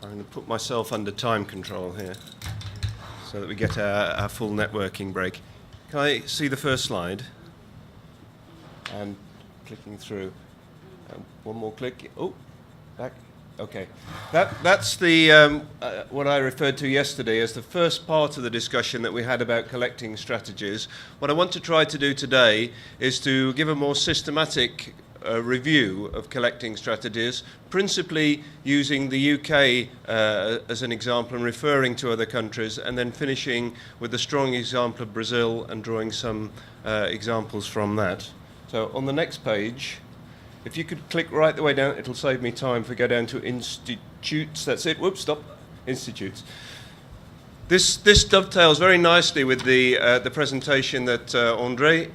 I'm going to put myself under time control here so that we get our full networking break. Can I see the first slide? And clicking through. One more click. Oh, back. Okay. That's the what I referred to yesterday as the first part of the discussion that we had about collecting strategies. What I want to try to do today is to give a more systematic review of collecting strategies, principally using the UK as an example and referring to other countries, and then finishing with the strong example of Brazil and drawing some examples from that. So on the next page, if you could click right the way down, it'll save me time if we go down to institutes. That's it. Whoops, stop. Institutes. This dovetails very nicely with the presentation that André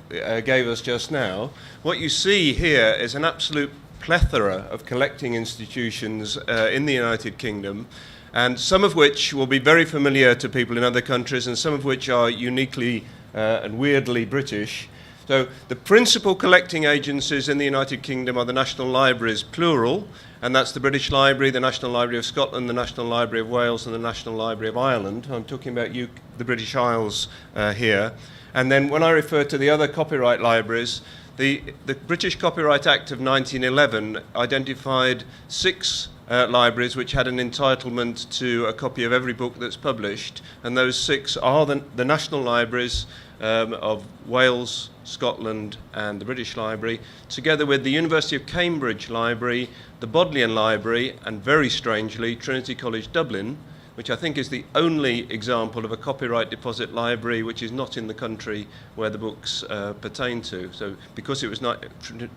gave us just now. What you see here is an absolute plethora of collecting institutions in the United Kingdom, and some of which will be very familiar to people in other countries, and some of which are uniquely and weirdly British. So the principal collecting agencies in the United Kingdom are the National Libraries, plural, and that's the British Library, the National Library of Scotland, the National Library of Wales, and the National Library of Ireland. I'm talking about the British Isles here. And then when I refer to the other copyright libraries, the British Copyright Act of 1911 identified 6 libraries which had an entitlement to a copy of every book that's published, and those 6 are the National Libraries of Wales, Scotland and the British Library, together with the University of Cambridge Library, the Bodleian Library, and very strangely Trinity College Dublin, which I think is the only example of a copyright deposit library which is not in the country where the books pertain to. So because it was not,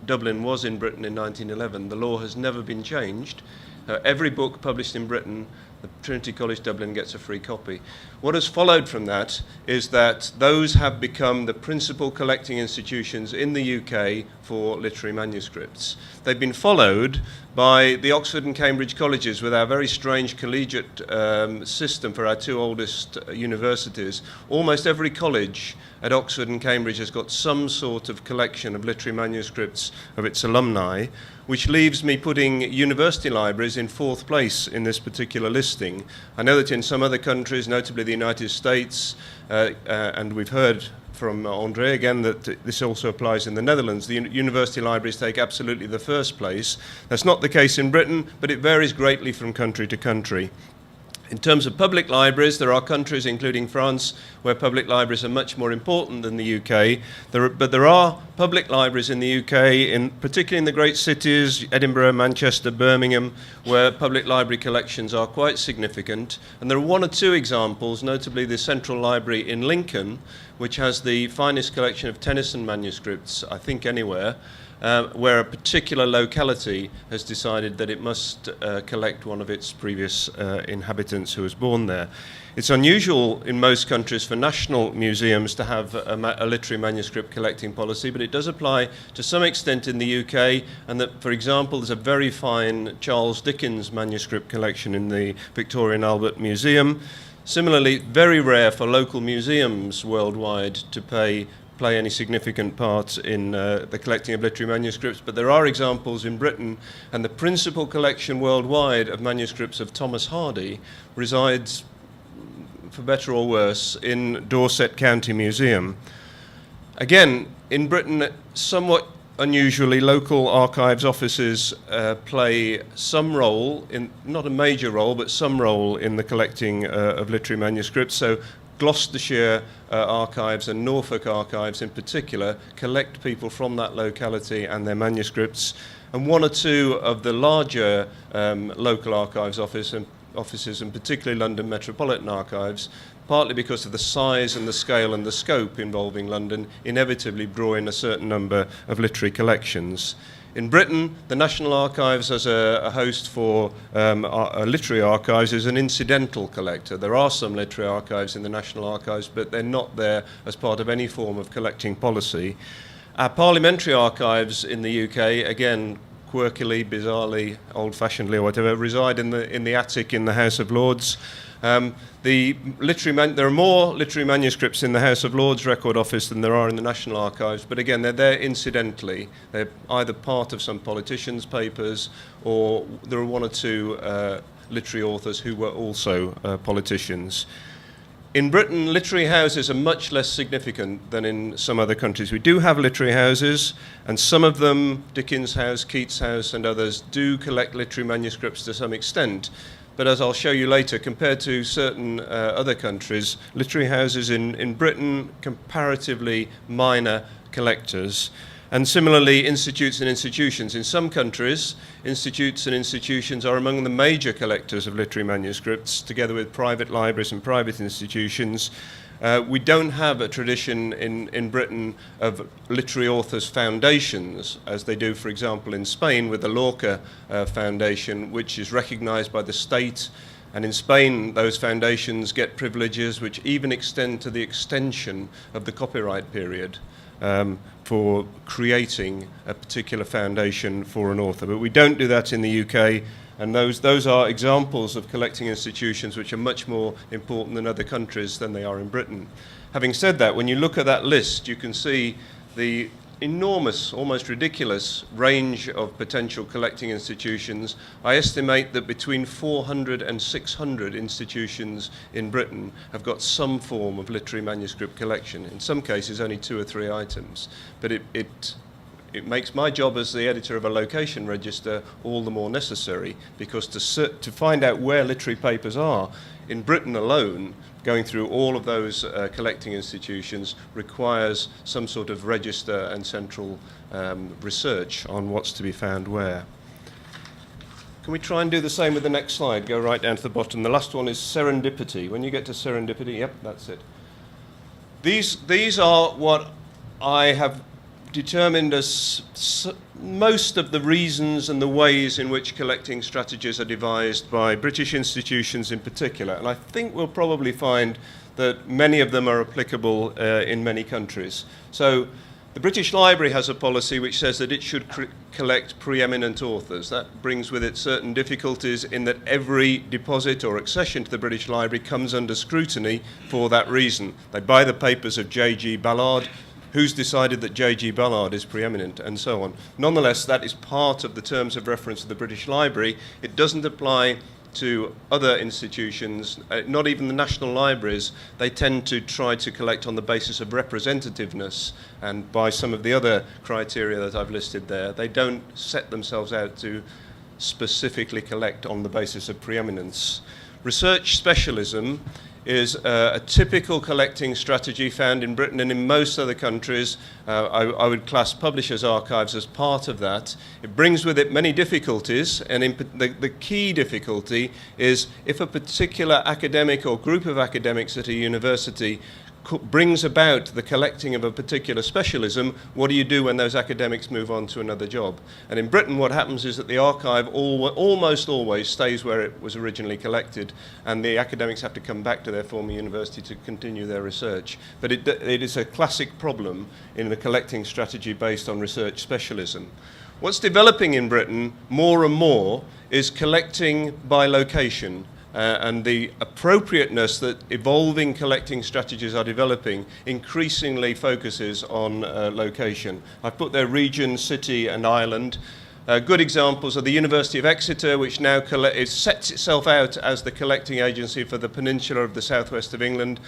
Dublin was in Britain in 1911, the law has never been changed. Every book published in Britain, the Trinity College Dublin gets a free copy. What has followed from that is that those have become the principal collecting institutions in the UK for literary manuscripts. They've been followed by the Oxford and Cambridge colleges with our very strange collegiate system for our 2 oldest universities. Almost every college at Oxford and Cambridge has got some sort of collection of literary manuscripts of its alumni, which leaves me putting university libraries in 4th place in this particular listing. I know that in some other countries, notably the United States, and we've heard from André again that this also applies in the Netherlands, the university libraries take absolutely the 1st place. That's not the case in Britain, but it varies greatly from country to country. In terms of public libraries, there are countries, including France, where public libraries are much more important than the UK. But there are public libraries in the UK, particularly in the great cities, Edinburgh, Manchester, Birmingham, where public library collections are quite significant. And there are 1 or 2 examples, notably the Central Library in Lincoln, which has the finest collection of Tennyson manuscripts, I think anywhere, where a particular locality has decided that it must collect one of its previous inhabitants who was born there. It's unusual in most countries for national museums to have a literary manuscript collecting policy, but it does apply to some extent in the UK, and that, for example, there's a very fine Charles Dickens manuscript collection in the Victoria and Albert Museum. Similarly, very rare for local museums worldwide to play any significant part in the collecting of literary manuscripts, but there are examples in Britain, and the principal collection worldwide of manuscripts of Thomas Hardy resides, for better or worse, in Dorset County Museum. Again, in Britain, somewhat unusually, local archives offices play some role, not a major role, but some role in the collecting of literary manuscripts. So Gloucestershire archives and Norfolk archives in particular collect people from that locality and their manuscripts, and 1 or 2 of the larger local archives offices, and particularly London Metropolitan Archives, partly because of the size and the scale and the scope involving London, inevitably draw in a certain number of literary collections. In Britain, the National Archives, as a host for literary archives, is an incidental collector. There are some literary archives in the National Archives, but they're not there as part of any form of collecting policy. Our parliamentary archives in the UK, again, quirkily, bizarrely, old-fashionedly or whatever, reside in the attic in the House of Lords. There are more literary manuscripts in the House of Lords Record Office than there are in the National Archives, but again, they're there incidentally. They're either part of some politicians' papers, or there are 1 or 2 literary authors who were also politicians. In Britain, literary houses are much less significant than in some other countries. We do have literary houses, and some of them, Dickens House, Keats House, and others, do collect literary manuscripts to some extent. But as I'll show you later, compared to certain other countries, literary houses in Britain, comparatively minor collectors. And similarly, institutes and institutions. In some countries, institutes and institutions are among the major collectors of literary manuscripts, together with private libraries and private institutions. We don't have a tradition in Britain of literary authors' foundations, as they do, for example, in Spain with the Lorca Foundation, which is recognized by the state. And in Spain, those foundations get privileges which even extend to the extension of the copyright period. For creating a particular foundation for an author. But we don't do that in the UK, and those are examples of collecting institutions which are much more important in other countries than they are in Britain. Having said that, when you look at that list, you can see the enormous, almost ridiculous range of potential collecting institutions. I estimate that between 400 and 600 institutions in Britain have got some form of literary manuscript collection. In some cases, only 2 or 3 items. But it makes my job as the editor of a location register all the more necessary, because to find out where literary papers are in Britain alone, going through all of those collecting institutions requires some sort of register and central research on what's to be found where. Can we try and do the same with the next slide? Go right down to the bottom. The last one is serendipity. When you get to serendipity, yep, that's it. These are what I have determined as most of the reasons and the ways in which collecting strategies are devised by British institutions in particular. And I think we'll probably find that many of them are applicable in many countries. So the British Library has a policy which says that it should collect preeminent authors. That brings with it certain difficulties in that every deposit or accession to the British Library comes under scrutiny for that reason. They buy the papers of J.G. Ballard. Who's decided that J.G. Ballard is preeminent, and so on. Nonetheless, that is part of the terms of reference of the British Library. It doesn't apply to other institutions, not even the national libraries. They tend to try to collect on the basis of representativeness, and by some of the other criteria that I've listed there. They don't set themselves out to specifically collect on the basis of preeminence. Research specialism is a typical collecting strategy found in Britain and in most other countries. I would class publishers' archives as part of that. It brings with it many difficulties, and the key difficulty is if a particular academic or group of academics at a university brings about the collecting of a particular specialism, what do you do when those academics move on to another job? And in Britain, what happens is that the archive almost always stays where it was originally collected, and the academics have to come back to their former university to continue their research. But it is a classic problem in the collecting strategy based on research specialism. What's developing in Britain more and more is collecting by location. And the appropriateness that evolving collecting strategies are developing increasingly focuses on location. I've put there region, city, and island. Good examples are the University of Exeter, which now sets itself out as the collecting agency for the peninsula of the southwest of England.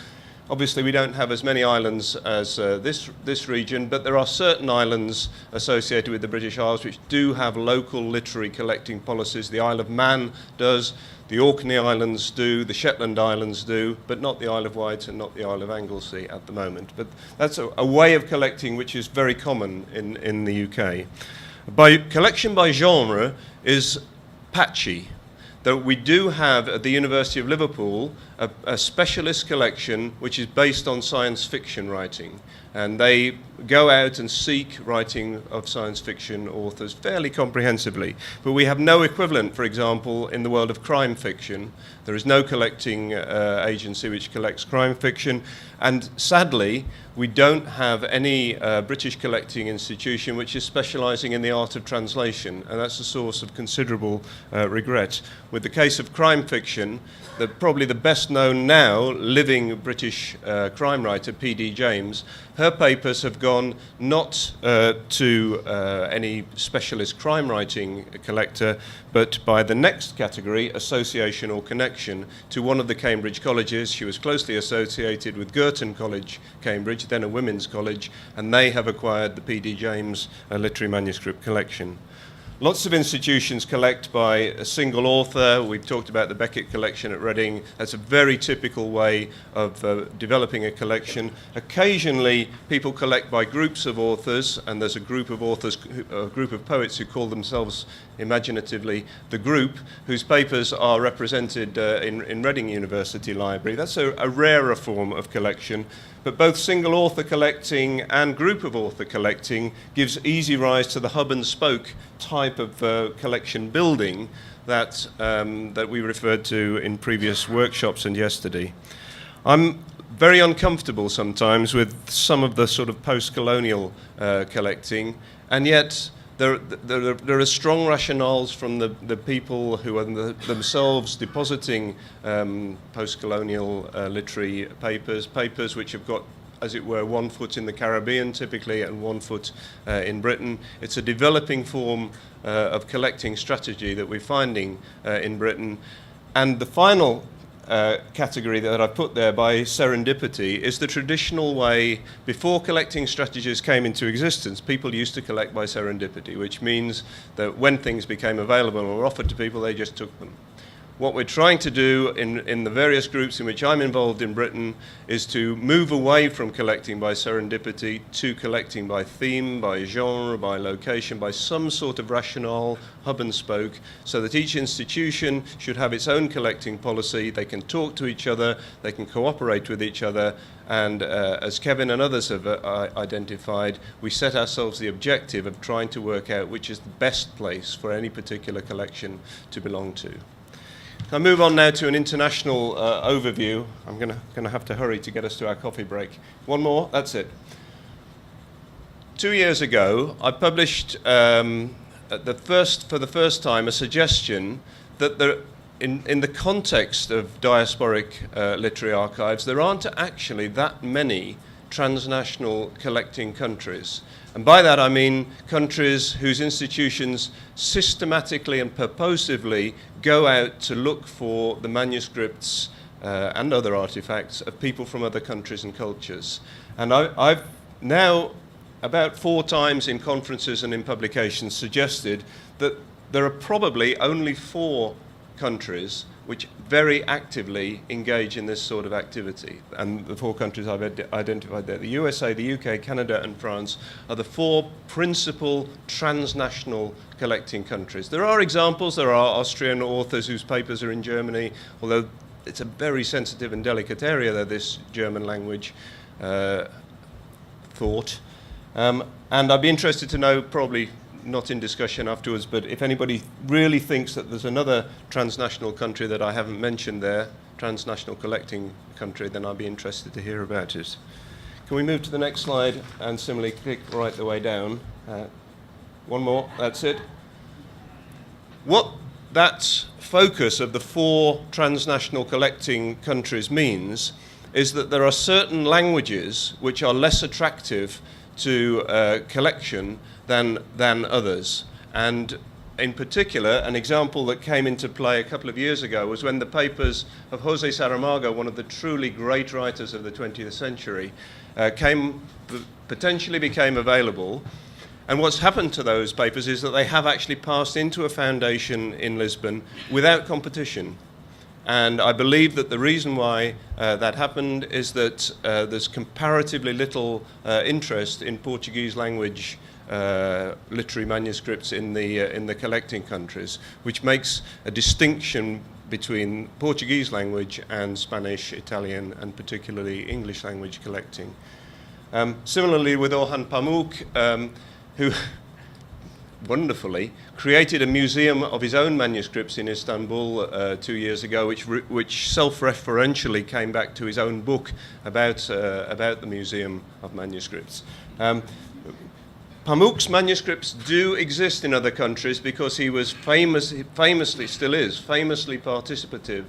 Obviously, we don't have as many islands as this region, but there are certain islands associated with the British Isles which do have local literary collecting policies. The Isle of Man does, the Orkney Islands do, the Shetland Islands do, but not the Isle of Wight and not the Isle of Anglesey at the moment. But that's a way of collecting which is very common in the UK. Collection by genre is patchy. Though we do have at the University of Liverpool a specialist collection which is based on science fiction writing. And they go out and seek writing of science fiction authors fairly comprehensively. But we have no equivalent, for example, in the world of crime fiction. There is no collecting agency which collects crime fiction. And sadly, we don't have any British collecting institution which is specialising in the art of translation. And that's a source of considerable regret. With the case of crime fiction, probably the best best known now living British crime writer, P.D. James. Her papers have gone not to any specialist crime writing collector, but by the next category, association or connection, to one of the Cambridge colleges. She was closely associated with Girton College, Cambridge, then a women's college, and they have acquired the P.D. James literary manuscript collection. Lots of institutions collect by a single author. We've talked about the Beckett collection at Reading. That's a very typical way of developing a collection. Occasionally, people collect by groups of authors, and there's a group of authors, a group of poets who call themselves imaginatively the group, whose papers are represented in Reading University Library. That's a rarer form of collection. But both single author collecting and group of author collecting gives easy rise to the hub and spoke type of collection building that we referred to in previous workshops and yesterday. I'm very uncomfortable sometimes with some of the sort of post-colonial collecting, and yet there are strong rationales from the people who are themselves depositing post-colonial literary papers which have got, as it were, 1 foot in the Caribbean typically and 1 foot in Britain. It's a developing form of collecting strategy that we're finding in Britain. And the final category that I put there by serendipity is the traditional way. Before collecting strategies came into existence, people used to collect by serendipity, which means that when things became available or offered to people, they just took them. What we're trying to do in the various groups in which I'm involved in Britain is to move away from collecting by serendipity to collecting by theme, by genre, by location, by some sort of rationale, hub and spoke, so that each institution should have its own collecting policy. They can talk to each other, they can cooperate with each other, and as Kevin and others have identified, we set ourselves the objective of trying to work out which is the best place for any particular collection to belong to. I'll move on now to an international overview. I'm going to have to hurry to get us to our coffee break. One more, that's it. 2 years ago, I published for the first time a suggestion that in the context of diasporic literary archives, there aren't actually that many transnational collecting countries. And by that I mean countries whose institutions systematically and purposively go out to look for the manuscripts and other artifacts of people from other countries and cultures. And I've now, about 4 times in conferences and in publications, suggested that there are probably only 4 countries which very actively engage in this sort of activity. And the 4 countries I've identified there, the USA, the UK, Canada and France, are the 4 principal transnational collecting countries. There are examples. There are Austrian authors whose papers are in Germany, although it's a very sensitive and delicate area there, this German language thought. And I'd be interested to know, probably not in discussion afterwards, but if anybody really thinks that there's another transnational country that I haven't mentioned there, transnational collecting country, then I'd be interested to hear about it. Can we move to the next slide and similarly click right the way down? One more, that's it. What that focus of the 4 transnational collecting countries means is that there are certain languages which are less attractive to collection than others. And in particular, an example that came into play a couple of years ago was when the papers of José Saramago, one of the truly great writers of the 20th century, potentially became available. And what's happened to those papers is that they have actually passed into a foundation in Lisbon without competition. And I believe that the reason why that happened is that there's comparatively little interest in Portuguese language literary manuscripts in the collecting countries, which makes a distinction between Portuguese language and Spanish, Italian, and particularly English language collecting. Similarly with Orhan Pamuk, who wonderfully created a museum of his own manuscripts in Istanbul 2 years ago, which self-referentially came back to his own book about the Museum of Manuscripts. Pamuk's manuscripts do exist in other countries because he was famously, still is, famously participative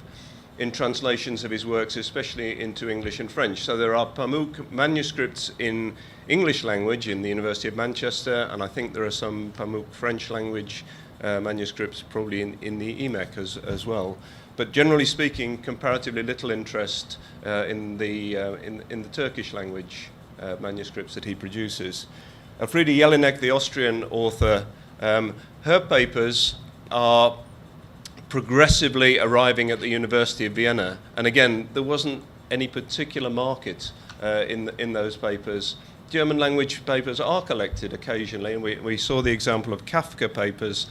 in translations of his works, especially into English and French. So there are Pamuk manuscripts in English language in the University of Manchester, and I think there are some Pamuk French language manuscripts probably in the EMEC as well. But generally speaking, comparatively little interest in the Turkish language manuscripts that he produces. Elfriede Jelinek, the Austrian author, her papers are progressively arriving at the University of Vienna. And again, there wasn't any particular market in those papers. German language papers are collected occasionally, and we saw the example of Kafka papers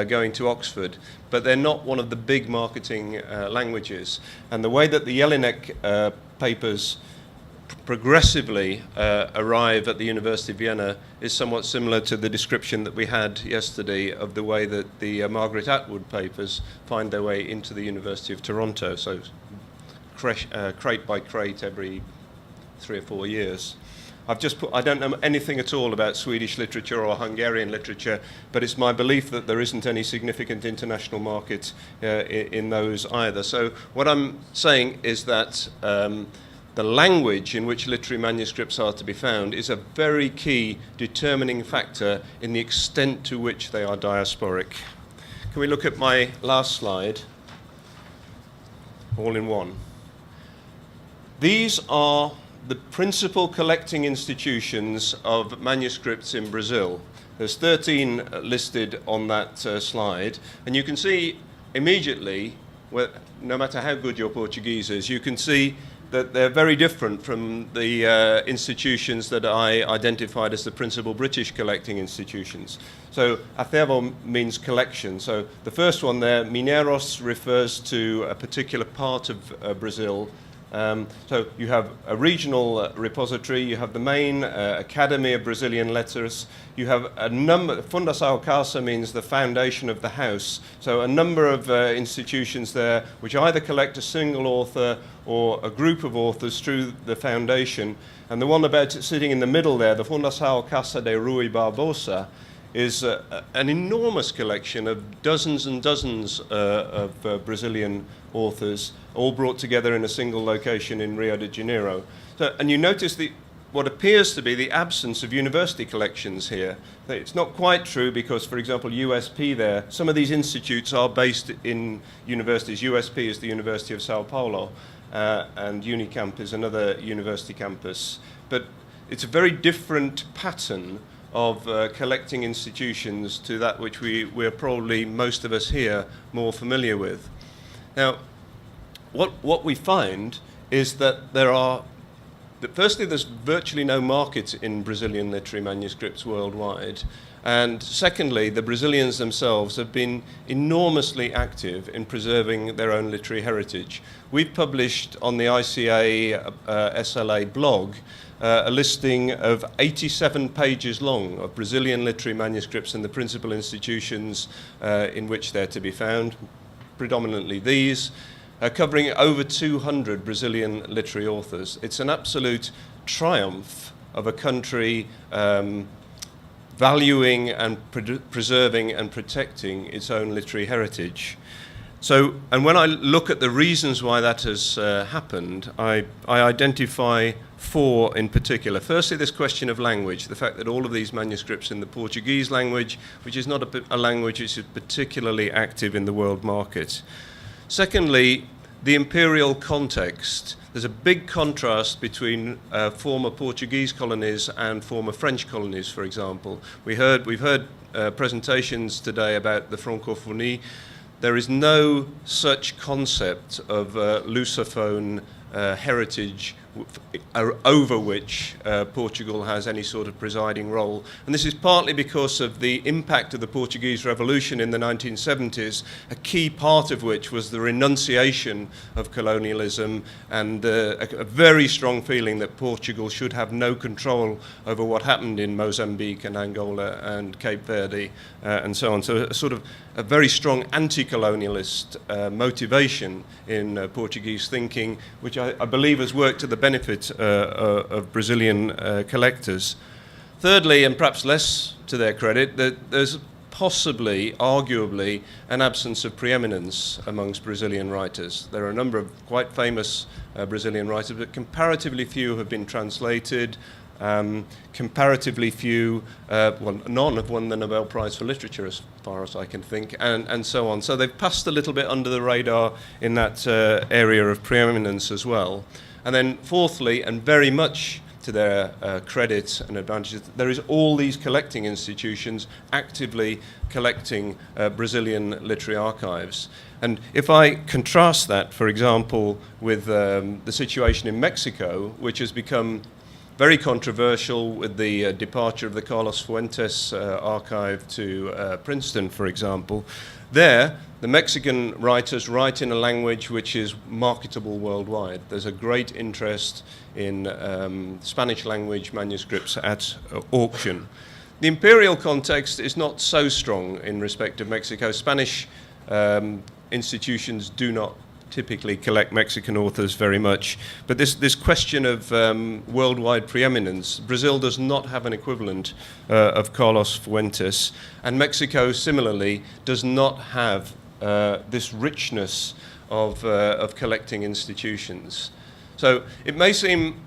going to Oxford, but they're not one of the big marketing languages. And the way that the Jelinek papers progressively arrive at the University of Vienna is somewhat similar to the description that we had yesterday of the way that the Margaret Atwood papers find their way into the University of Toronto, so crate by crate every 3 or 4 years. I don't know anything at all about Swedish literature or Hungarian literature, but it's my belief that there isn't any significant international market in those either. So what I'm saying is that the language in which literary manuscripts are to be found is a very key determining factor in the extent to which they are diasporic. Can we look at my last slide? All in one. These are the principal collecting institutions of manuscripts in Brazil. There's 13 listed on that slide, and you can see immediately, no matter how good your Portuguese is, you can see that they're very different from the institutions that I identified as the principal British collecting institutions. So acervo means collection. So the first one there, Mineiros, refers to a particular part of Brazil. So you have a regional repository, you have the main Academy of Brazilian Letters, you have a number, Fundação Casa means the foundation of the house, so a number of institutions there which either collect a single author or a group of authors through the foundation. And the one about sitting in the middle there, the Fundação Casa de Rui Barbosa, is an enormous collection of dozens and dozens of Brazilian authors, all brought together in a single location in Rio de Janeiro. So, and you notice what appears to be the absence of university collections here. It's not quite true because, for example, USP there, some of these institutes are based in universities. USP is the University of Sao Paulo, and Unicamp is another university campus. But it's a very different pattern of collecting institutions to that which we're probably, most of us here, more familiar with. Now, what we find is that firstly, there's virtually no market in Brazilian literary manuscripts worldwide. And secondly, the Brazilians themselves have been enormously active in preserving their own literary heritage. We've published on the ICA SLA blog a listing of 87 pages long of Brazilian literary manuscripts and the principal institutions in which they're to be found, predominantly these, covering over 200 Brazilian literary authors. It's an absolute triumph of a country valuing and preserving and protecting its own literary heritage. So, and when I look at the reasons why that has happened, I identify 4 in particular. Firstly, this question of language, the fact that all of these manuscripts in the Portuguese language, which is not a language which is particularly active in the world market. Secondly, the imperial context. There's a big contrast between former Portuguese colonies and former French colonies, for example. We've heard presentations today about the Francophonie. There is no such concept of Lusophone heritage over which Portugal has any sort of presiding role. And this is partly because of the impact of the Portuguese Revolution in the 1970s, a key part of which was the renunciation of colonialism and a very strong feeling that Portugal should have no control over what happened in Mozambique and Angola and Cape Verde and so on. So a very strong anti-colonialist motivation in Portuguese thinking, which I believe has worked to the benefit of Brazilian collectors. Thirdly, and perhaps less to their credit, that there's possibly, arguably, an absence of preeminence amongst Brazilian writers. There are a number of quite famous Brazilian writers, but comparatively few have been translated. Comparatively few, well, none have won the Nobel Prize for Literature, as far as I can think, and so on. So they've passed a little bit under the radar in that area of preeminence as well. And then fourthly, and very much to their credit and advantages, there is all these collecting institutions actively collecting Brazilian literary archives. And if I contrast that, for example, with the situation in Mexico, which has become very controversial with the departure of the Carlos Fuentes archive to Princeton, for example. There, the Mexican writers write in a language which is marketable worldwide. There's a great interest in Spanish language manuscripts at auction. The imperial context is not so strong in respect of Mexico. Spanish institutions do not typically collect Mexican authors very much. But this question of worldwide preeminence, Brazil does not have an equivalent of Carlos Fuentes, and Mexico similarly does not have this richness of collecting institutions. So it may seem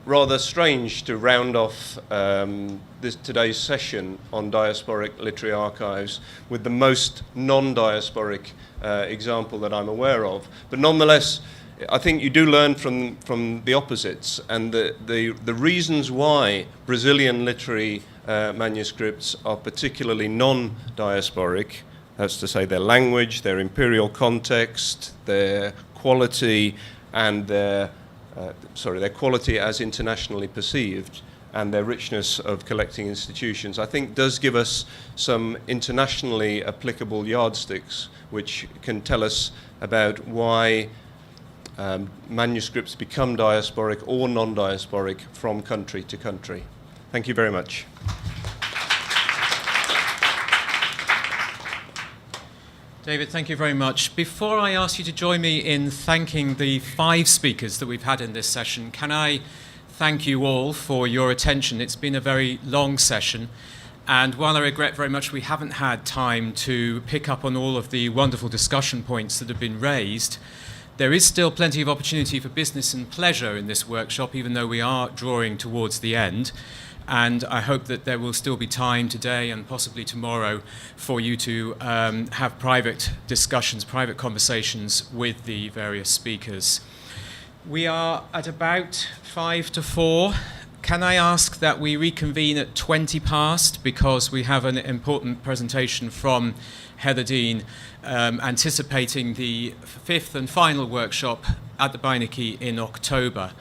rather strange to round off today's session on diasporic literary archives with the most non-diasporic example that I'm aware of. But nonetheless, I think you do learn from the opposites, and the reasons why Brazilian literary manuscripts are particularly non-diasporic, that's to say their language, their imperial context, their quality, and their quality as internationally perceived, and their richness of collecting institutions, I think does give us some internationally applicable yardsticks which can tell us about why manuscripts become diasporic or non-diasporic from country to country. Thank you very much. David, thank you very much. Before I ask you to join me in thanking the 5 speakers that we've had in this session, can I thank you all for your attention? It's been a very long session, and while I regret very much we haven't had time to pick up on all of the wonderful discussion points that have been raised, there is still plenty of opportunity for business and pleasure in this workshop, even though we are drawing towards the end. And I hope that there will still be time today and possibly tomorrow for you to have private discussions, private conversations with the various speakers. We are at about 5 to 4. Can I ask that we reconvene at 20 past, because we have an important presentation from Heather Dean anticipating the 5th and final workshop at the Beinecke in October.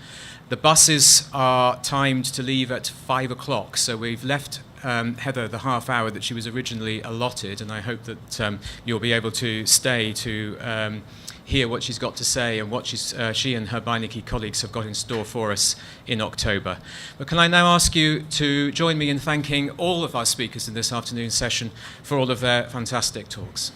The buses are timed to leave at 5 o'clock, so we've left Heather the half hour that she was originally allotted, and I hope that you'll be able to stay to hear what she's got to say and what she and her Beinecke colleagues have got in store for us in October. But can I now ask you to join me in thanking all of our speakers in this afternoon's session for all of their fantastic talks.